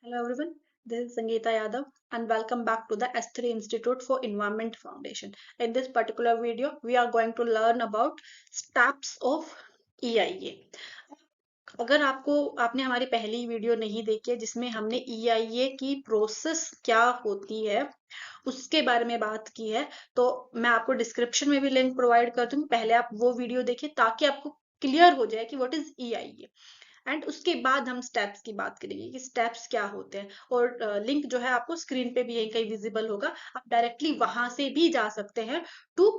Hello everyone, this is Sangeeta Yadav and welcome back to the S3 Institute for Environment Foundation. In this particular video, we are going to learn about steps of EIA. अगर आपने हमारी पहली video नहीं देखी है जिसमें हमने EIA की प्रोसेस क्या होती है उसके बारे में बात की है, तो मैं आपको डिस्क्रिप्शन में भी लिंक प्रोवाइड कर दूंगी। पहले आप वो वीडियो देखिए ताकि आपको क्लियर हो जाए कि व्हाट इज EIA। एंड उसके बाद हम स्टेप्स की बात करेंगे कि स्टेप्स क्या होते हैं, और लिंक जो है आपको स्क्रीन पे भी यहीं कहीं विजिबल होगा। आप डायरेक्टली वहां से भी जा सकते हैं to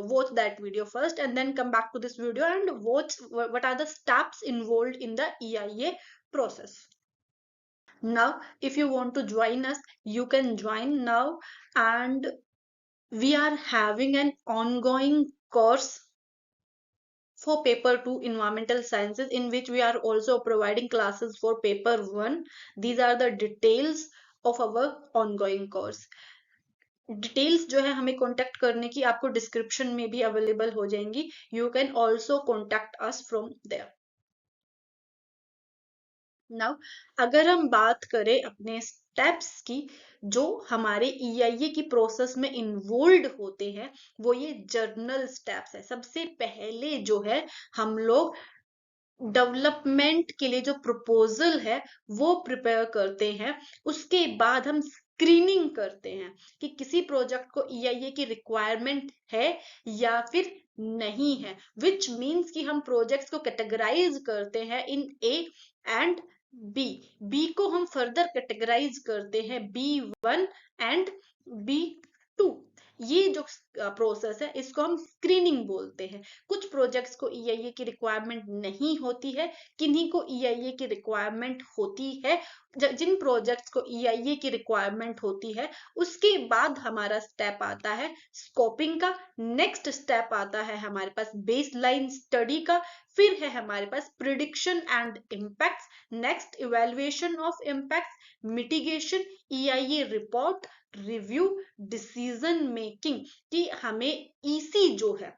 watch that video first and then come back to this video and watch what are the steps involved in the EIA process. Now if you want to join us, you can join now, and we are having an ongoing course for paper 2 environmental sciences, in which we are also providing classes for paper 1. These are the details of our ongoing course. Details जो है हमें contact करने की आपको description में भी available हो जाएंगी। You can also contact us from there. Now अगर हम बात करें अपने स्टेप्स की जो हमारे EIA की प्रोसेस में इन्वॉल्व होते हैं, वो ये जर्नल स्टेप्स है। सबसे पहले जो है हम लोग डेवलपमेंट के लिए जो प्रपोजल है वो प्रिपेयर करते हैं। उसके बाद हम स्क्रीनिंग करते हैं कि किसी प्रोजेक्ट को EIA की रिक्वायरमेंट है या फिर नहीं है, विच मीन्स कि हम प्रोजेक्ट्स को कैटेगराइज करते हैं इन ए एंड बी। बी को हम फर्दर कैटेगराइज करते हैं B1 एंड B2। ये जो प्रोसेस है इसको हम स्क्रीनिंग बोलते हैं। कुछ प्रोजेक्ट्स को EIA की रिक्वायरमेंट नहीं होती है, किन्हीं को EIA की रिक्वायरमेंट होती है। जिन प्रोजेक्ट्स को EIA की रिक्वायरमेंट होती है उसके बाद हमारा स्टेप आता है स्कोपिंग का। नेक्स्ट स्टेप आता है हमारे पास बेसलाइन स्टडी का। फिर है हमारे पास prediction and impacts, next evaluation of impacts, mitigation, EIA report, review, decision making. कि हमें EC जो है,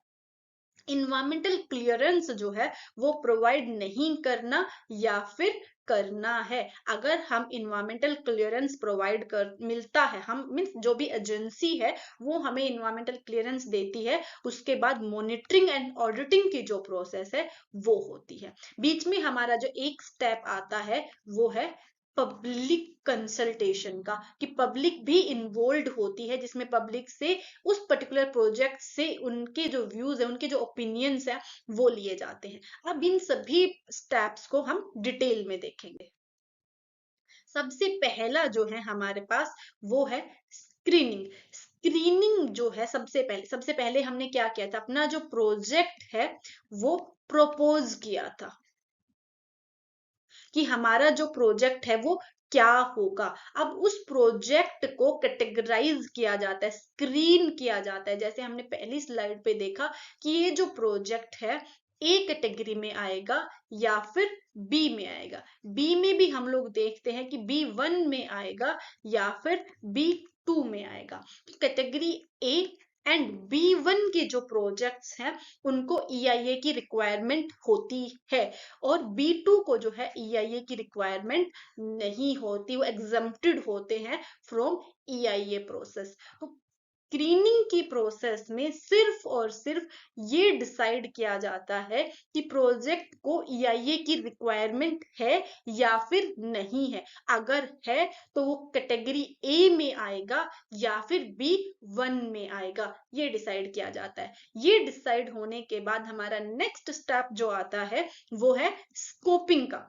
इन्वायरमेंटल क्लियरेंस जो है वो प्रोवाइड नहीं करना या फिर करना है। अगर हम इन्वायरमेंटल क्लियरेंस प्रोवाइड कर मिलता है, हम मीन्स जो भी एजेंसी है वो हमें इन्वायरमेंटल क्लियरेंस देती है, उसके बाद मॉनिटरिंग एंड ऑडिटिंग की जो प्रोसेस है वो होती है। बीच में हमारा जो एक स्टेप आता है वो है पब्लिक कंसल्टेशन का, कि पब्लिक भी इन्वॉल्व होती है, जिसमें पब्लिक से उस पर्टिकुलर प्रोजेक्ट से उनके जो व्यूज है, उनके जो ओपिनियंस है वो लिए जाते हैं। अब इन सभी स्टेप्स को हम डिटेल में देखेंगे। सबसे पहला जो है हमारे पास वो है स्क्रीनिंग। स्क्रीनिंग जो है सबसे पहले हमने क्या किया था, अपना जो प्रोजेक्ट है वो प्रपोज किया था कि हमारा जो प्रोजेक्ट है वो क्या होगा। अब उस प्रोजेक्ट को कैटेगराइज किया जाता है, स्क्रीन किया जाता है। जैसे हमने पहली स्लाइड पे देखा कि ये जो प्रोजेक्ट है ए कैटेगरी में आएगा या फिर बी में आएगा। बी में भी हम लोग देखते हैं कि B1 में आएगा या फिर B2 में आएगा। कैटेगरी ए एंड B1 के जो प्रोजेक्ट्स हैं उनको EIA की रिक्वायरमेंट होती है, और B2 को जो है EIA की रिक्वायरमेंट नहीं होती, वो एग्जम्प्टेड होते हैं फ्रॉम EIA प्रोसेस। तो स्क्रीनिंग की प्रोसेस में सिर्फ और सिर्फ ये डिसाइड किया जाता है कि प्रोजेक्ट को EIA की रिक्वायरमेंट है या फिर नहीं है। अगर है तो वो कैटेगरी ए में आएगा या फिर B1 में आएगा, ये डिसाइड किया जाता है। ये डिसाइड होने के बाद हमारा नेक्स्ट स्टेप जो आता है वो है स्कोपिंग का।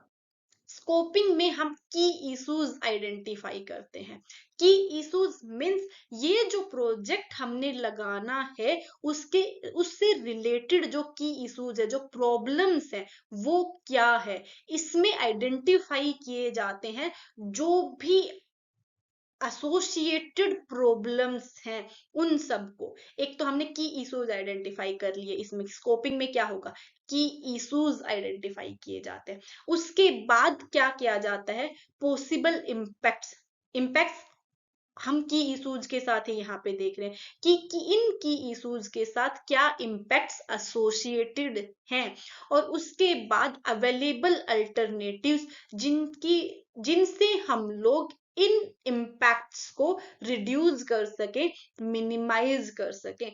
स्कोपिंग में हम की इश्यूज आइडेंटिफाई करते हैं। की इश्यूज मीन्स ये जो प्रोजेक्ट हमने लगाना है उसके उससे रिलेटेड जो की इश्यूज है, जो प्रॉब्लम्स है वो क्या है, इसमें आइडेंटिफाई किए जाते हैं जो भी एसोसिएटेड प्रॉब्लम्स हैं उन सबको। एक तो हमने की इश्यूज आइडेंटिफाई कर लिए, इसमें स्कोपिंग में क्या होगा, की इश्यूज आइडेंटिफाई किए जाते हैं। उसके बाद क्या किया जाता है, पॉसिबल इम्पैक्ट्स। इम्पैक्ट्स हम की इशूज के साथ ही यहाँ पे देख रहे हैं कि इन की इशूज के साथ क्या इम्पैक्ट्स एसोसिएटेड हैं, और उसके बाद अवेलेबल अल्टरनेटिव्स जिनसे हम लोग इन इम्पैक्ट्स को रिड्यूस कर सके, मिनिमाइज कर सके।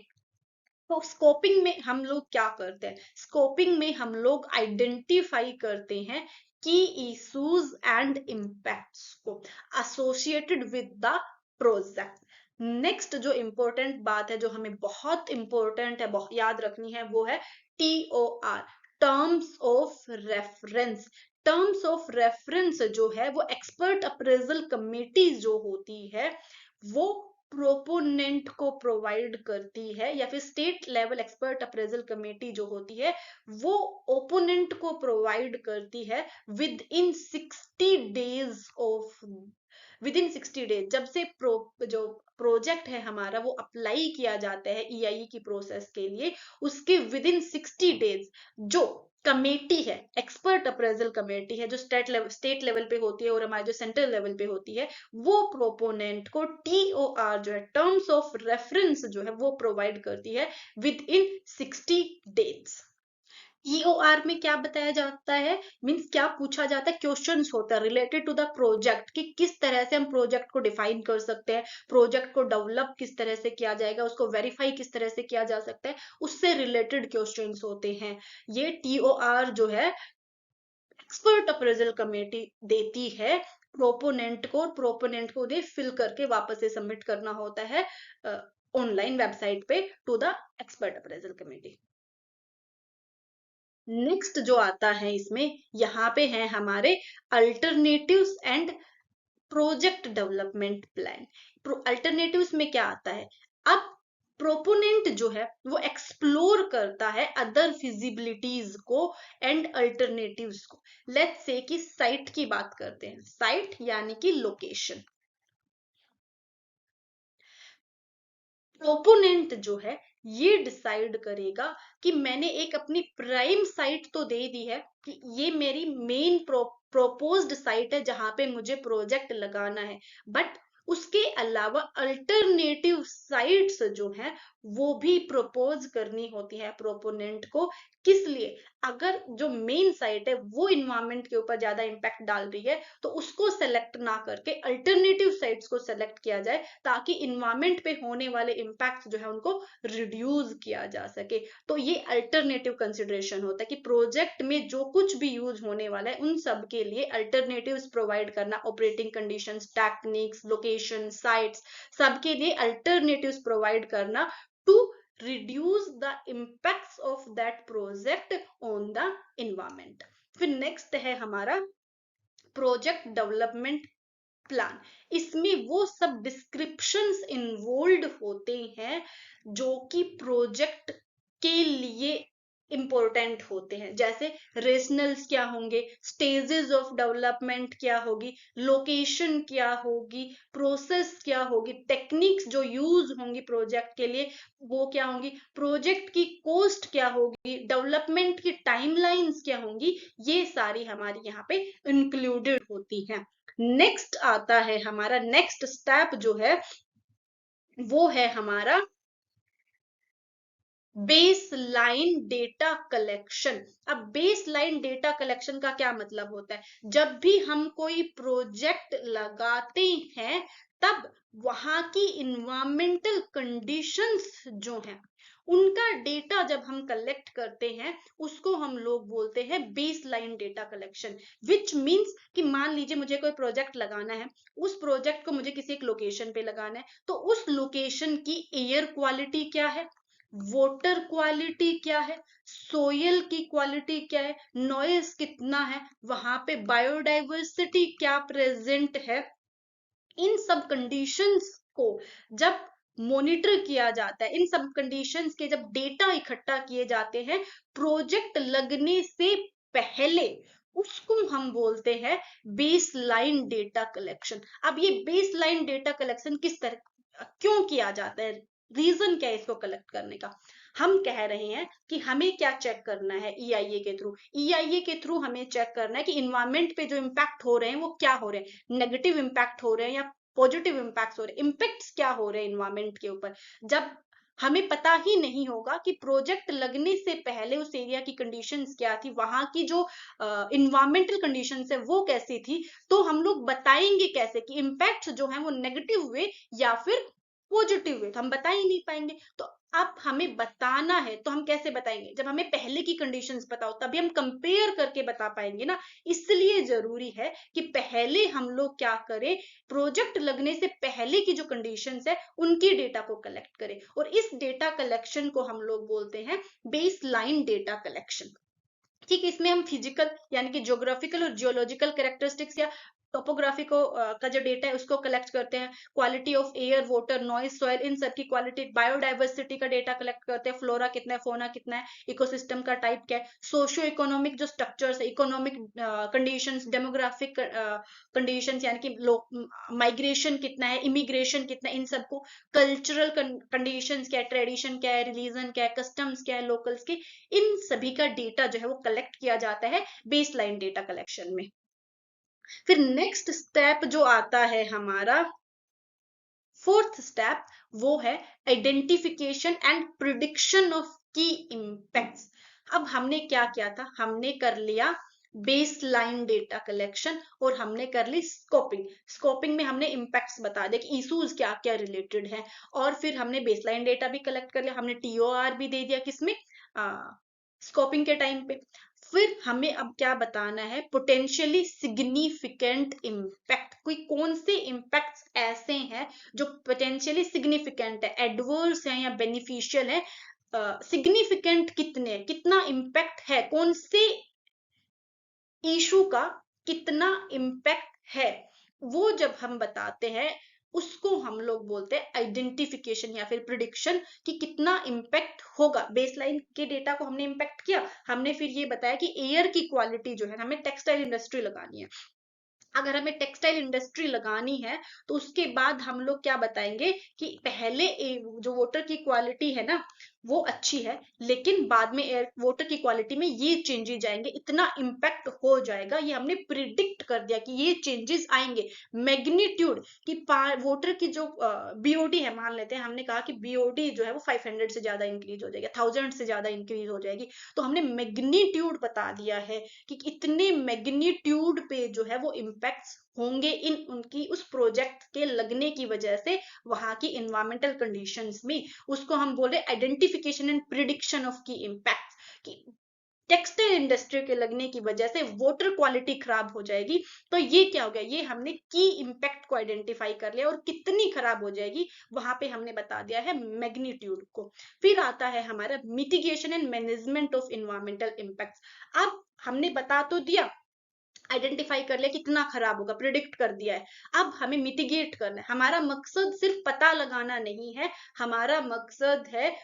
तो स्कोपिंग में हम लोग क्या करते हैं? स्कोपिंग में हम लोग आइडेंटिफाई करते हैं की इशूज एंड इम्पैक्ट्स को associated with the project. Next जो इम्पोर्टेंट बात है, जो हमें बहुत इंपॉर्टेंट है, बहुत याद रखनी है, वो है TOR, terms of reference. Terms of reference जो है वो एक्सपर्ट अप्रेजल कमेटी जो होती है वो प्रोपोनेंट को प्रोवाइड करती है, या फिर state level expert appraisal committee जो होती है वो ओपोनेंट को प्रोवाइड करती है with in 60 days of, with in 60 days जब से जो प्रोजेक्ट है हमारा वो अप्लाई किया जाता है EIE की प्रोसेस के लिए, उसके विद इन 60 डेज जो कमेटी है, एक्सपर्ट अप्रेजल कमेटी है, जो स्टेट लेवल पे होती है और हमारे जो सेंट्रल लेवल पे होती है, वो प्रोपोनेंट को TOR जो है, टर्म्स ऑफ रेफरेंस जो है वो प्रोवाइड करती है विद इन 60 डेज। EOR में क्या बताया जाता है, मीन्स क्या पूछा जाता है, क्वेश्चंस होता है रिलेटेड टू द प्रोजेक्ट, कि किस तरह से हम प्रोजेक्ट को डिफाइन कर सकते हैं, प्रोजेक्ट को डेवलप किस तरह से किया जाएगा, उसको वेरीफाई किस तरह से किया जा सकता है, उससे रिलेटेड क्वेश्चंस होते हैं। ये TOR जो है एक्सपर्ट अप्रेजल कमेटी देती है प्रोपोनेंट को, और प्रोपोनेंट को उन्हें फिल करके वापस से सबमिट करना होता है ऑनलाइन वेबसाइट पे to the expert appraisal committee. Next जो आता है इसमें, यहाँ पे है हमारे alternatives and project development plan. Alternatives में क्या आता है, अब प्रोपोनेंट जो है वो एक्सप्लोर करता है अदर फिजिबिलिटीज को एंड अल्टरनेटिव्स को। लेट्स से कि साइट की बात करते हैं, साइट यानी कि लोकेशन। प्रोपोनेंट जो है ये डिसाइड करेगा कि मैंने एक अपनी प्राइम साइट तो दे दी है कि ये मेरी मेन प्रोपोज्ड साइट है जहां पे मुझे प्रोजेक्ट लगाना है, बट उसके अलावा अल्टरनेटिव साइट्स जो है वो भी प्रपोज करनी होती है प्रोपोनेंट को। किस लिए? अगर जो मेन साइट है वो इन्वायरमेंट के ऊपर ज्यादा इम्पैक्ट डाल रही है तो उसको सेलेक्ट ना करके अल्टरनेटिव साइट्स को सेलेक्ट किया जाए, ताकि इन्वायरमेंट पे होने वाले इम्पैक्ट जो है उनको रिड्यूस किया जा सके। तो ये अल्टरनेटिव कंसिडरेशन होता है कि प्रोजेक्ट में जो कुछ भी यूज होने वाला है उन सब के लिए अल्टरनेटिव्स प्रोवाइड करना, operating conditions, techniques, location, sites, सबके लिए अल्टरनेटिव्स प्रोवाइड करना to reduce the impacts of that project on the environment। फिर नेक्स्ट है हमारा प्रोजेक्ट डेवलपमेंट प्लान। इसमें वो सब डिस्क्रिप्शंस इन्वॉल्व होते हैं जो कि प्रोजेक्ट के लिए इंपॉर्टेंट होते हैं, जैसे रेशनल्स क्या होंगे, स्टेजेस ऑफ डेवलपमेंट क्या होगी, लोकेशन क्या होगी, प्रोसेस क्या होगी, टेक्निक्स जो यूज होंगी प्रोजेक्ट के लिए वो क्या होंगी, प्रोजेक्ट की कॉस्ट क्या होगी, डेवलपमेंट की टाइमलाइंस क्या होंगी, ये सारी हमारी यहाँ पे इंक्लूडेड होती हैं। नेक्स्ट आता है हमारा नेक्स्ट स्टेप जो है वो है हमारा बेस लाइन डेटा कलेक्शन। अब बेस लाइन डेटा कलेक्शन का क्या मतलब होता है, जब भी हम कोई प्रोजेक्ट लगाते हैं तब वहां की इन्वायरमेंटल कंडीशंस जो हैं उनका डेटा जब हम कलेक्ट करते हैं उसको हम लोग बोलते हैं base line data collection. Which means कि मान लीजिए मुझे कोई प्रोजेक्ट लगाना है, उस प्रोजेक्ट को मुझे किसी एक लोकेशन पे लगाना है, तो उस लोकेशन की एयर क्वालिटी क्या है, वाटर क्वालिटी क्या है, सोयल की क्वालिटी क्या है, नॉइज कितना है, वहां पे बायोडाइवर्सिटी क्या प्रेजेंट है, इन सब कंडीशंस को जब मॉनिटर किया जाता है, इन सब कंडीशंस के जब डेटा इकट्ठा किए जाते हैं प्रोजेक्ट लगने से पहले, उसको हम बोलते हैं बेस लाइन डेटा कलेक्शन। अब ये बेस लाइन डेटा कलेक्शन किस तरह क्यों किया जाता है, रीजन क्या है इसको कलेक्ट करने का? हम कह रहे हैं कि हमें क्या चेक करना है EIA के थ्रू, EIA के थ्रू हमें चेक करना है कि इन्वायरमेंट पे जो इम्पैक्ट हो रहे हैं वो क्या हो रहे हैं, नेगेटिव इम्पैक्ट हो रहे हैं या पॉजिटिव इम्पैक्ट्स हो रहे, इम्पैक्ट्स क्या हो रहे हैं इन्वायरमेंट के ऊपर, जब हमें पता ही नहीं होगा कि प्रोजेक्ट लगने से पहले उस एरिया की कंडीशंस क्या थी, वहां की जो इन्वायरमेंटल कंडीशंस है वो कैसी थी, तो हम लोग बताएंगे कैसे कि इम्पैक्ट जो है वो नेगेटिव हुए या फिर पॉजिटिव हुए, तो हम बता ही नहीं पाएंगे। तो अब हमें बताना है तो हम कैसे बताएंगे, जब हमें पहले की कंडीशंस पता हो तभी हम कंपेयर करके बता पाएंगे ना। इसलिए जरूरी है कि पहले हम लोग क्या करें, प्रोजेक्ट लगने से पहले की जो कंडीशंस है उनकी डेटा को कलेक्ट करें, और इस डेटा कलेक्शन को हम लोग बोलते हैं बेस लाइन डेटा कलेक्शन। ठीक है, इसमें हम फिजिकल यानी कि ज्योग्राफिकल और जियोलॉजिकल कैरेक्टरिस्टिक्स या टोपोग्राफी को का जो डेटा है उसको कलेक्ट करते हैं, quality of air, water, noise, soil, इन सब की क्वालिटी, बायोडाइवर्सिटी का डेटा कलेक्ट करते हैं, फ्लोरा कितना है, फोना कितना है, इकोसिस्टम का टाइप क्या है, सोशियो इकोनॉमिक जो स्ट्रक्चर्स है, इकोनॉमिक कंडीशंस, डेमोग्राफिक कंडीशंस यानी कि माइग्रेशन कितना है, इमिग्रेशन कितना है, इन सबको, कल्चरल कंडीशंस क्या है, ट्रेडिशन क्या है, रिलीजन क्या है, कस्टम्स क्या है, लोकल्स के, इन सभी का डेटा जो है वो कलेक्ट किया जाता है बेसलाइन डेटा कलेक्शन में। फिर नेक्स्ट स्टेप जो आता है हमारा, फोर्थ स्टेप, वो है आइडेंटिफिकेशन एंड प्रिडिक्शन ऑफ की इम्पैक्ट्स। अब हमने क्या किया था, हमने कर लिया बेस लाइन डेटा कलेक्शन और हमने कर ली स्कोपिंग। स्कोपिंग में हमने इम्पैक्ट्स बता दिया कि इशूज क्या क्या रिलेटेड है, और फिर हमने बेसलाइन डेटा भी कलेक्ट कर लिया, हमने टीओआर भी दे दिया किसमें, स्कोपिंग के टाइम पे। फिर हमें अब क्या बताना है, पोटेंशियली सिग्निफिकेंट इम्पैक्ट, कोई कौन से इम्पैक्ट्स ऐसे हैं जो पोटेंशियली सिग्निफिकेंट है, एडवर्स है या बेनिफिशियल है, सिग्निफिकेंट कितने, कितना इम्पैक्ट है, कौन से इशू का कितना इम्पैक्ट है, वो जब हम बताते हैं उसको हम लोग बोलते हैं आइडेंटिफिकेशन या फिर प्रिडिक्शन, कि कितना इम्पैक्ट होगा। बेसलाइन के डेटा को हमने इम्पैक्ट किया, हमने फिर ये बताया कि एयर की क्वालिटी जो है, हमें टेक्सटाइल इंडस्ट्री लगानी है, अगर हमें टेक्सटाइल इंडस्ट्री लगानी है तो उसके बाद हम लोग क्या बताएंगे कि पहले जो वाटर की क्वालिटी है ना वो अच्छी है, लेकिन बाद में एयर वाटर की क्वालिटी में ये चेंजेस जाएंगे, इतना इम्पैक्ट हो जाएगा, ये हमने प्रिडिक्ट कर दिया कि ये चेंजेस आएंगे। मैग्नीट्यूड कि वाटर की जो बीओडी है, मान लेते हैं हमने कहा कि बीओडी जो है वो 500 से ज्यादा इंक्रीज हो जाएगी, 1000 से ज्यादा इंक्रीज हो जाएगी, तो हमने मैग्नीट्यूड बता दिया है कि इतने मैग्नीट्यूड पे जो है वो इम्पैक्ट्स होंगे इन उनकी उस प्रोजेक्ट के लगने की वजह से वहां की इन्वायरमेंटल कंडीशंस में। उसको हम बोल रहे आइडेंटिफिकेशन एंड प्रिडिक्शन ऑफ की इम्पैक्ट, कि टेक्सटाइल इंडस्ट्री के लगने की वजह से वाटर क्वालिटी खराब हो जाएगी, तो ये क्या हो गया, ये हमने की इम्पैक्ट को आइडेंटिफाई कर लिया, और कितनी खराब हो जाएगी वहां पे हमने बता दिया है मैग्नीट्यूड को। फिर आता है हमारा mitigation and management of environmental impact. अब हमने बता तो दिया, आइडेंटिफाई कर लिया कितना खराब होगा, प्रिडिक्ट कर दिया है, अब हमें मिटिगेट करना है। हमारा मकसद सिर्फ पता लगाना नहीं है, हमारा मकसद है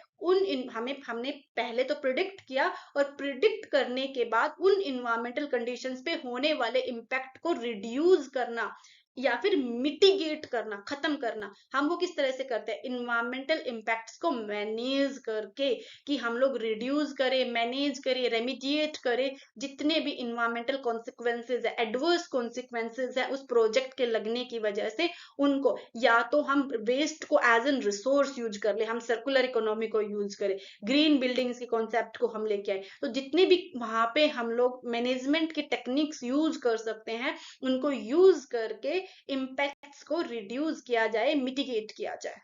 हमें हमने पहले तो प्रिडिक्ट किया, और प्रिडिक्ट करने के बाद उन इन्वायरमेंटल कंडीशंस पे होने वाले इम्पैक्ट को रिड्यूस करना या फिर मिटिगेट करना, खत्म करना। हम वो किस तरह से करते हैं, इन्वायरमेंटल इम्पैक्ट्स को मैनेज करके, कि हम लोग रिड्यूस करें, मैनेज करें, रेमिडिएट करें जितने भी इन्वायरमेंटल कॉन्सिक्वेंसेज है, एडवर्स कॉन्सिक्वेंसेज है उस प्रोजेक्ट के लगने की वजह से, उनको या तो हम वेस्ट को एज एन रिसोर्स यूज कर ले, हम सर्कुलर इकोनॉमी को यूज करें, ग्रीन बिल्डिंग्स के कॉन्सेप्ट को हम लेके आए, तो जितने भी वहां पे हम लोग मैनेजमेंट के टेक्निक्स यूज कर सकते हैं उनको यूज करके इम्पैक्ट्स को रिड्यूस किया जाए, मिटिगेट किया जाए।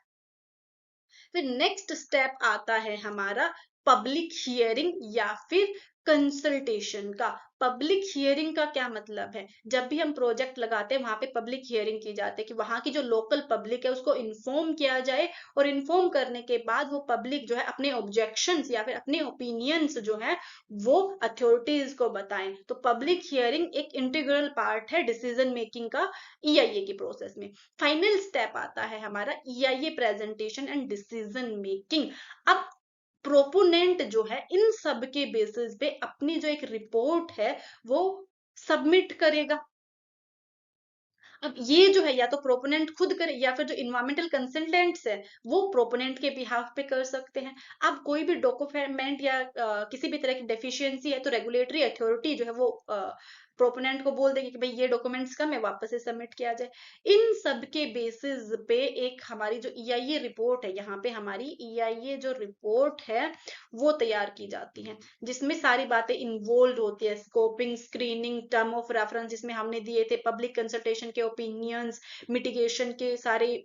फिर नेक्स्ट स्टेप आता है हमारा पब्लिक हियरिंग या फिर कंसल्टेशन का। पब्लिक हियरिंग का क्या मतलब है, जब भी हम प्रोजेक्ट लगाते हैं वहां पे पब्लिक हियरिंग की जाती है, कि वहां की जो लोकल पब्लिक है उसको इन्फॉर्म किया जाए, और इन्फॉर्म करने के बाद वो पब्लिक जो है अपने ऑब्जेक्शंस या फिर अपने ओपिनियंस जो है वो अथॉरिटीज को बताएं। तो पब्लिक हियरिंग एक इंटीग्रल पार्ट है डिसीजन मेकिंग का ईआईए की प्रोसेस में। फाइनल स्टेप आता है हमारा EIA presentation and decision making. अब प्रोपोनेंट जो है इन सब के बेसिस पे अपनी जो एक रिपोर्ट है वो सबमिट करेगा। अब ये जो है या तो प्रोपोनेंट खुद करे या फिर जो इन्वायरमेंटल कंसल्टेंट्स है वो प्रोपोनेंट के बिहाफ पे कर सकते हैं। अब कोई भी डॉक्यूमेंट या किसी भी तरह की डेफिशिएंसी है तो रेगुलेटरी अथॉरिटी जो है वो प्रोपोनेंट को बोल देंगे कि भाई ये डॉक्यूमेंट्स कम है, वापस से सबमिट किया जाए। इन सब के बेसिस पे एक हमारी जो ईआईए रिपोर्ट है, यहाँ पे हमारी ईआईए जो रिपोर्ट है वो तैयार की जाती है, जिसमें सारी बातें इन्वॉल्व होती है, scoping, screening, term of reference जिसमें हमने दिए थे, पब्लिक कंसल्टेशन के ओपिनियंस, मिटिगेशन के सारे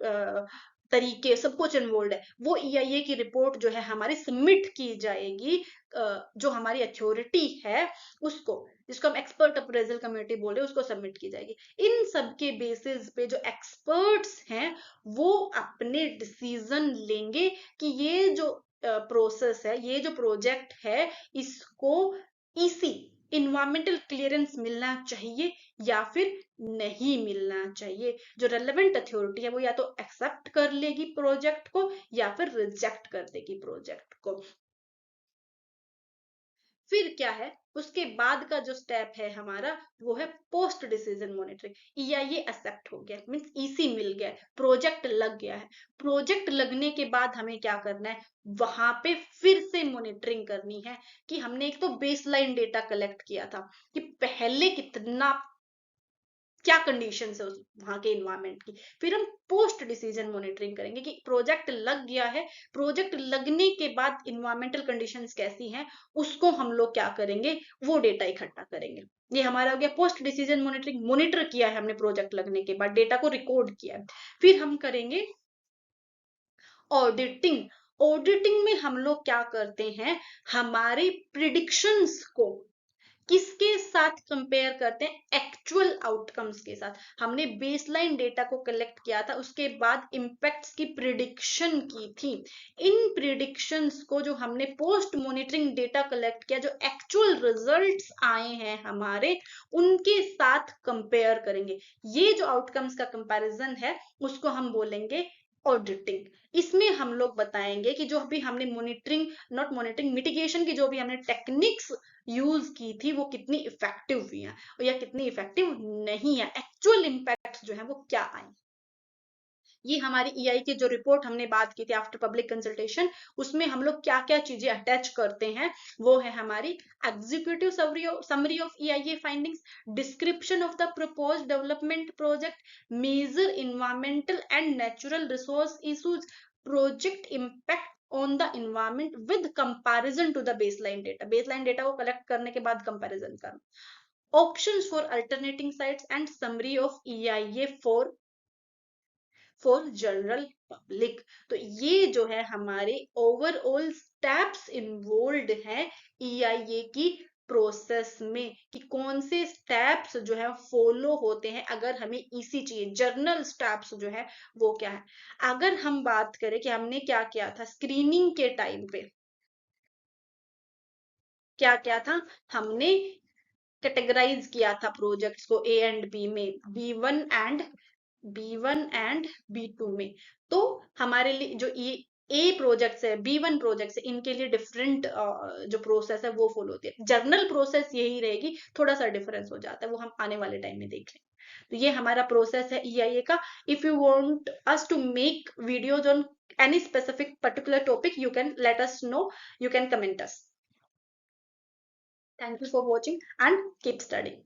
तरीके, सब कुछ इन्वॉल्व है। वो ईआईए की रिपोर्ट जो है हमारी सबमिट की जाएगी, जो हमारी अथॉरिटी है उसको, जिसको हम एक्सपर्ट अप्रेजल कमेटी बोल रहे हैं, उसको सबमिट की जाएगी। इन सब के बेसिस पे जो एक्सपर्ट्स हैं वो अपने डिसीजन लेंगे कि ये जो प्रोसेस है, ये जो प्रोजेक्ट है, इसको इसी इन्वायरमेंटल क्लियरेंस मिलना चाहिए या फिर नहीं मिलना चाहिए। जो रेलेवेंट अथॉरिटी है वो या तो एक्सेप्ट कर लेगी प्रोजेक्ट को या फिर रिजेक्ट कर देगी प्रोजेक्ट को। फिर क्या है, उसके बाद का जो स्टेप है हमारा वो है post decision monitoring. EIA accept हो गया, मींस ईसी मिल गया, प्रोजेक्ट लग गया है। प्रोजेक्ट लगने के बाद हमें क्या करना है, वहां पे फिर से मॉनिटरिंग करनी है कि हमने एक तो बेसलाइन डेटा कलेक्ट किया था कि पहले कितना, क्या कंडीशन है उस वहां के इन्वायरमेंट की। फिर हम पोस्ट डिसीजन मॉनिटरिंग करेंगे कि प्रोजेक्ट लग गया है, प्रोजेक्ट लगने के बाद इन्वायरमेंटल कंडीशंस कैसी हैं, उसको हम लोग क्या करेंगे, वो डेटा इकट्ठा करेंगे। ये हमारा हो गया पोस्ट डिसीजन मॉनिटरिंग। मॉनिटर किया है हमने प्रोजेक्ट लगने के बाद, डेटा को रिकॉर्ड किया है। फिर हम करेंगे ऑडिटिंग। ऑडिटिंग में हम लोग क्या करते हैं, हमारे प्रिडिक्शंस को किसके साथ कंपेयर करते हैं, एक्चुअल आउटकम्स के साथ। हमने बेसलाइन डेटा को कलेक्ट किया था, उसके बाद इम्पैक्ट्स की प्रिडिक्शन की थी। इन प्रिडिक्शंस को जो हमने पोस्ट मॉनिटरिंग डेटा कलेक्ट किया, जो एक्चुअल रिजल्ट्स आए हैं हमारे, उनके साथ कंपेयर करेंगे। ये जो आउटकम्स का कंपैरिजन है उसको हम बोलेंगे ऑडिटिंग। इसमें हम लोग बताएंगे कि जो भी हमने मॉनिटरिंग, नॉट मॉनिटरिंग, मिटिगेशन की जो भी हमने टेक्निक्स यूज की थी वो कितनी इफेक्टिव हुई है या कितनी इफेक्टिव नहीं है, एक्चुअल इम्पैक्ट जो है वो क्या आए। ये हमारी ईआई की जो रिपोर्ट हमने बात की थी आफ्टर पब्लिक कंसल्टेशन, उसमें हम लोग क्या क्या चीजें अटैच करते हैं, वो है हमारी executive summary of EIA findings, description of the proposed development project, major environmental and natural resource issues, project impact on the environment with comparison to the baseline data. Baseline data को collect करने के बाद comparison करना, options for alternating sites and summary of EIA for general public. तो ये जो है हमारे ओवरऑल स्टेप्स इन्वॉल्व है ईआईए की प्रोसेस में, कि कौन से स्टेप्स जो है फॉलो होते हैं अगर हमें ईसी चाहिए। जर्नल स्टेप्स जो है वो क्या है, अगर हम बात करें कि हमने क्या किया था स्क्रीनिंग के टाइम पे, क्या क्या था, हमने कैटेगराइज किया था प्रोजेक्ट्स को ए एंड बी में, B one and B two में। तो हमारे लिए जो ये ए प्रोजेक्ट्स है, बी1 प्रोजेक्ट्स है, इनके लिए डिफरेंट जो प्रोसेस है वो फॉलो होती है। जर्नल प्रोसेस यही रहेगी, थोड़ा सा डिफरेंस हो जाता है, वो हम आने वाले टाइम में देख लेंगे। तो ये हमारा प्रोसेस है ईआईए का। If you want us to make videos on any specific particular topic, you can let us know, you can comment us. Thank you for watching and keep studying.